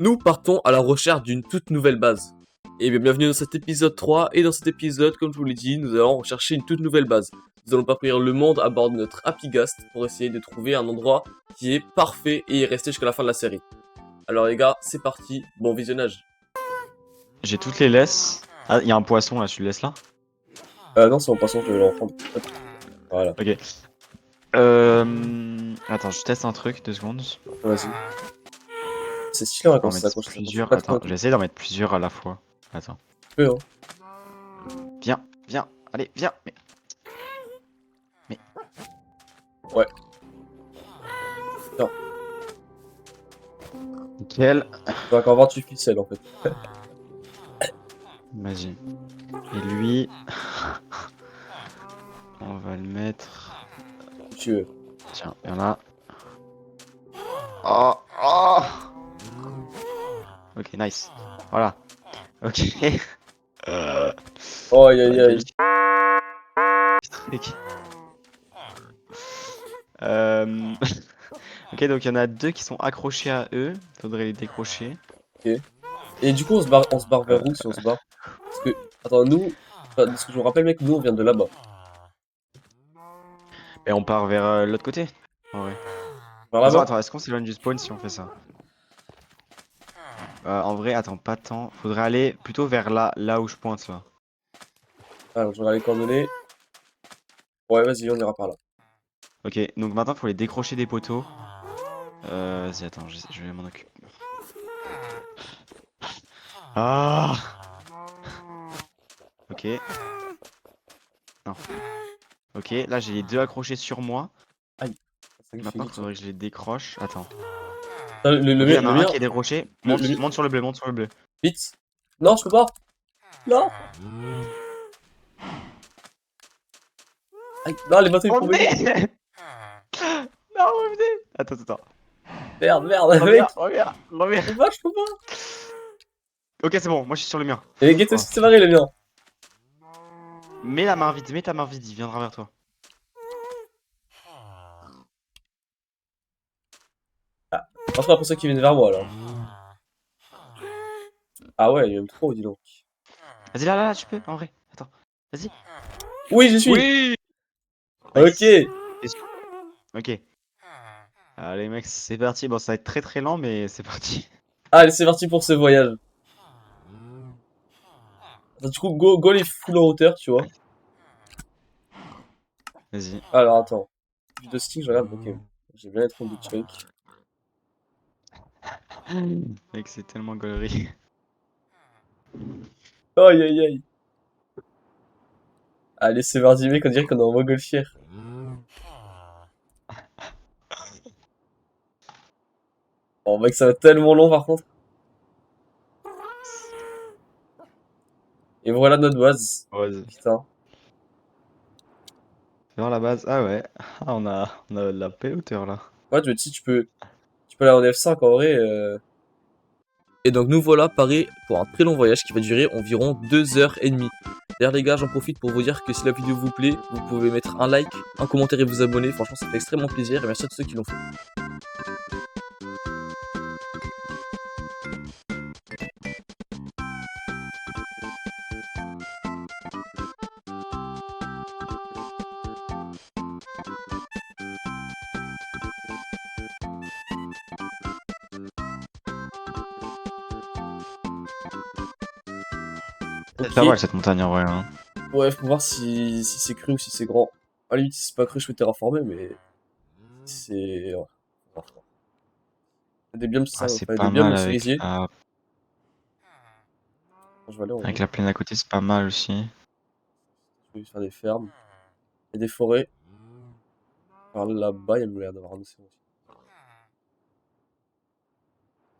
Nous partons à la recherche d'une toute nouvelle base. Et bien, bienvenue dans cet épisode 3, et dans cet épisode, comme je vous l'ai dit, nous allons rechercher une toute nouvelle base. Nous allons parcourir le monde à bord de notre Happygast pour essayer de trouver un endroit qui est parfait et y rester jusqu'à la fin de la série. Alors les gars, c'est parti, bon visionnage. J'ai toutes les laisses. Ah, il y a un poisson là, tu le laisses là? Non, c'est mon poisson, je vais le reprendre. Hop. Voilà, Ok. Attends, je teste un truc, 2 secondes. vas-y. C'est stylé On quand va ça mettre s'accroche. plusieurs. Attends, je vais essayer d'en mettre plusieurs à la fois. Attends. Hein. Viens, viens, allez, viens. Mais... Ouais. Non, Nickel. j'ai encore 28 pixels en fait. Vas-y. Et lui... On va le mettre... Si tu veux. Tiens, il y en a. Oh, oh. Ok, nice. Voilà. Ok. Oh aïe aïe aïe. Truc. Ok, donc il y en a 2 qui sont accrochés à eux. Faudrait les décrocher. Ok. Et du coup, on se barre vers où si on se barre? Parce que, attends, nous, enfin, de ce que je me rappelle, mec, nous on vient de là-bas. Et on part vers l'autre côté. En vrai. Vers Attends, là-bas? attends, est-ce qu'on s'éloigne du spawn si on fait ça? En vrai, attends, pas tant. Faudrait aller plutôt vers là où je pointe là. Alors, je regarde les coordonnées. Ouais, vas-y, on ira par là. Ok, donc maintenant faut les décrocher des poteaux. Vas-y, attends, je vais m'en occuper. Ah! Ok. Non. Ok, là j'ai les 2 accrochés sur moi. Aïe. Ça lui fait Maintenant vite, faudrait que je les décroche. Attends. ça. Ok, il y en a un qui est décroché. le Monte, mien. monte sur le bleu, monte sur le bleu. Vite. Non, je peux pas. Non. Aïe. Non, les bateaux ils font venir. Revenez! Non, revenez! Attends, attends. Merde, merde, Reviens, mec. reviens, reviens. Je peux pas. Ok, c'est bon, moi je suis sur le mien. Et Gato, Oh. c'est barré le mien. Mets la main vide, mets ta main vide, il viendra vers toi. Enfin, pour ceux qui viennent vers moi, là. Ah ouais, il aime trop, dis donc. Vas-y, là, tu peux, en vrai. Attends, vas-y. Oui, j'y suis. Oui! Ok. Nice. Ok. Allez, mec, c'est parti. Bon, ça va être très très lent, mais c'est parti. Allez, c'est parti pour ce voyage. Attends, du coup, go les full en hauteur, tu vois. Vas-y. Alors, attends. Plus de stick, je regarde. Ok. J'ai bien être du check. Mec, c'est tellement gaulerie. Aïe, aïe, aïe. Allez, c'est parti, mec, on dirait qu'on est en montgolfière. Oh, mec, ça va être tellement long, par contre. Et voilà notre base. Vas-y. Putain. Vers la base. Ah ouais. Ah, on a de la belle hauteur là. Ouais, tu peux aller en F5, en vrai. Et donc nous voilà parés pour un très long voyage qui va durer environ 2h30. D'ailleurs les gars, j'en profite pour vous dire que si la vidéo vous plaît, vous pouvez mettre un like, un commentaire et vous abonner. Franchement, ça fait extrêmement plaisir et merci à tous ceux qui l'ont fait. C'est Ok. pas mal cette montagne en vrai. Hein. Ouais, faut voir si c'est cru ou si c'est grand. À la limite, si c'est pas cru, je peux terraformer, mais c'est... Ouais. Il y a des biomes, Ah, ça, c'est enfin, il y a pas des biomes mal où cerisier. Je vais aller en avec haut. la plaine à côté, c'est pas mal aussi. Je vais faire des fermes. Il y a des forêts. Par là-bas, il y a l'air d'avoir un océan aussi.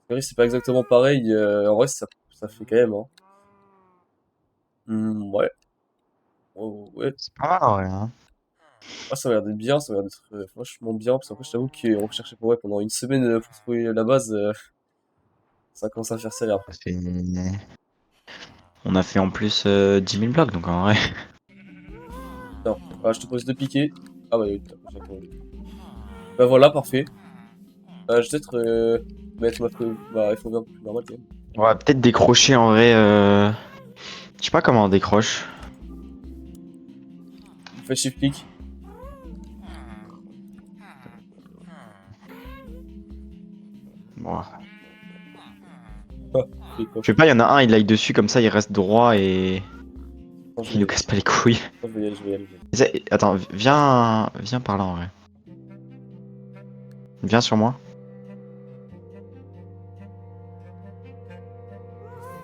C'est vrai, c'est pas exactement pareil. En vrai, ça fait quand même, hein. Ouais. Ouais. C'est pas mal en vrai. Hein. Ah, ça m'a l'air d'être bien, ça m'a l'air d'être vachement bien. Parce qu'après, je t'avoue qu'on recherchait pour, ouais, pendant une semaine pour trouver la base. Ça commence à faire serrer après. Ça fait- On a fait en plus 10 000 blocs donc en vrai. Non. Ah, je te pose deux piquets. Ah, bah oui, j'ai compris. Bah voilà, parfait. Je vais peut-être. mettre bah, il faut bien plus normal quand même. On va peut-être décrocher en vrai. Je sais pas comment on décroche. Fais shift click. Bon. Et quoi. Je sais pas, il y en a un, il aille dessus comme ça, il reste droit et Attends, je il nous vais casse pas les couilles. y aller, je vais y aller. Je vais y aller. Attends, viens par là en vrai. Viens sur moi.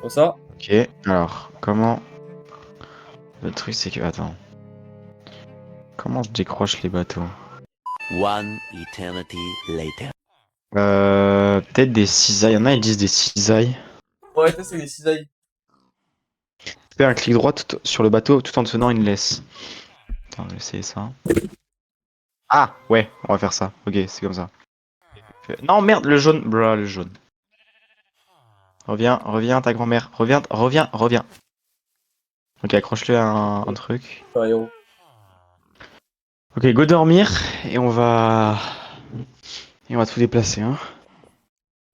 Comme ça. Ok, alors, comment... Le truc c'est que... Attends. Comment je décroche les bateaux? One eternity later. Peut-être des cisailles. Il y en a, ils disent des cisailles. Ouais, ça c'est les cisailles. Fais un clic droit sur le bateau tout en tenant une laisse. Attends, je vais essayer ça. Ah, ouais, on va faire ça. Ok, c'est comme ça. Non, merde, le jaune. Blah, le jaune. Reviens, ta grand-mère. Reviens. Ok, accroche-le à un truc. Un héros. Ok, go dormir et on va... Et on va tout déplacer, hein.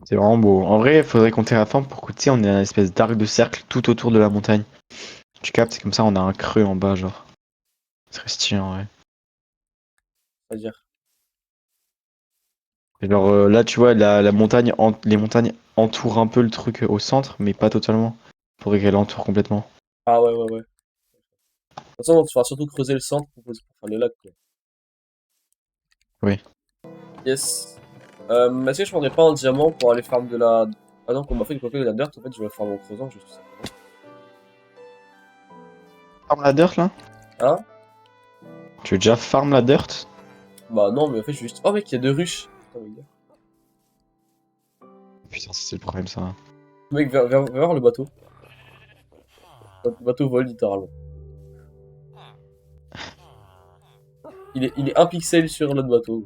C'est vraiment beau. En vrai, il faudrait compter la forme pour que, tu sais, on ait un espèce d'arc de cercle tout autour de la montagne. Tu captes, c'est comme ça, on a un creux en bas, genre. C'est très stylé, en vrai. C'est-à-dire. Et genre, là, tu vois, la montagne, les montagnes entourent un peu le truc au centre, mais pas totalement. Faudrait qu'elle entoure complètement. Ah ouais. De toute façon, il faudra surtout creuser le centre pour faire le lac, quoi. Oui. Yes. Est-ce que je prendrais pas un diamant pour aller farm de la... Ah non, qu'on m'a fait de la dirt, en fait, je vais farm en creusant, juste tout simplement. Farm la dirt, là? Hein? Tu veux déjà farm la dirt? Bah non, mais en fait, je suis juste... Oh mec, il y a 2 ruches. Putain, les gars. Putain, ça, c'est le problème, ça. Mec, viens voir le bateau. Le bateau vole littéralement. Il est un pixel sur notre bateau.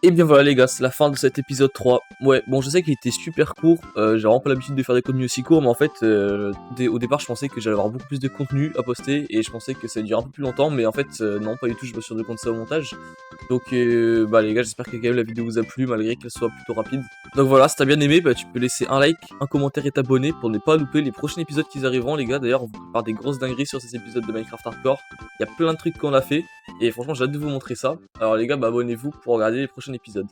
Et bien voilà les gars, c'est la fin de cet épisode 3. Ouais, bon je sais qu'il était super court, j'ai vraiment pas l'habitude de faire des contenus aussi courts, mais en fait au départ je pensais que j'allais avoir beaucoup plus de contenu à poster et je pensais que ça allait durer un peu plus longtemps, mais en fait non pas du tout, je me suis rendu compte de ça au montage. Donc bah les gars, j'espère que quand même la vidéo vous a plu malgré qu'elle soit plutôt rapide. Donc voilà, si t'as bien aimé, bah tu peux laisser un like, un commentaire et t'abonner pour ne pas louper les prochains épisodes qui arriveront les gars. D'ailleurs on vous prépare des grosses dingueries sur ces épisodes de Minecraft Hardcore, il y a plein de trucs qu'on a fait. Et franchement, j'ai hâte de vous montrer ça. Alors les gars, bah abonnez-vous pour regarder les prochains épisodes.